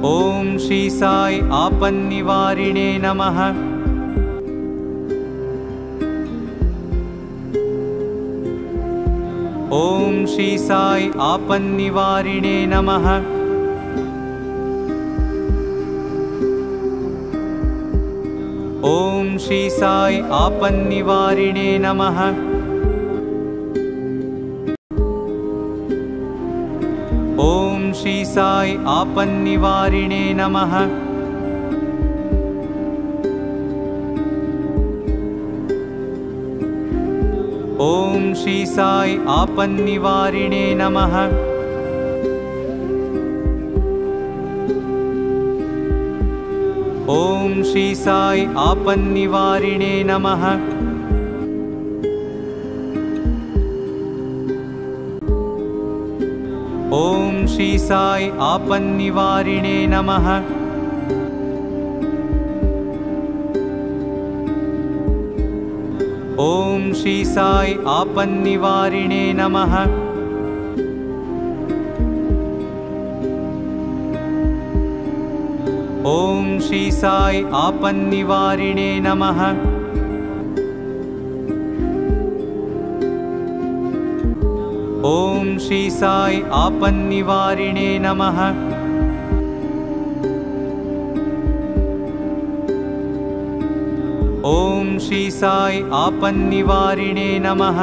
ओम श्री साई आपन्निवारिणे नमः। ओम श्री साई आपन्निवारिणे नमः। ओम श्री साई आपन्निवारिणे नमः। ओम श्री साई आपन्निवारिणे नमः। ओम श्री साई आपन्निवारिणे नमः। ओम श्री साई आपन्निवारिणे नमः। ओम श्री साई आपन्निवारिणे नमः। ओम श्री साई आपन्निवारिणे नमः। ओम श्री साई आपन्निवारिणे नमः। ओम श्री साई आपन्निवारिणे नमः। ओम श्री साई आपन्निवारिणे नमः।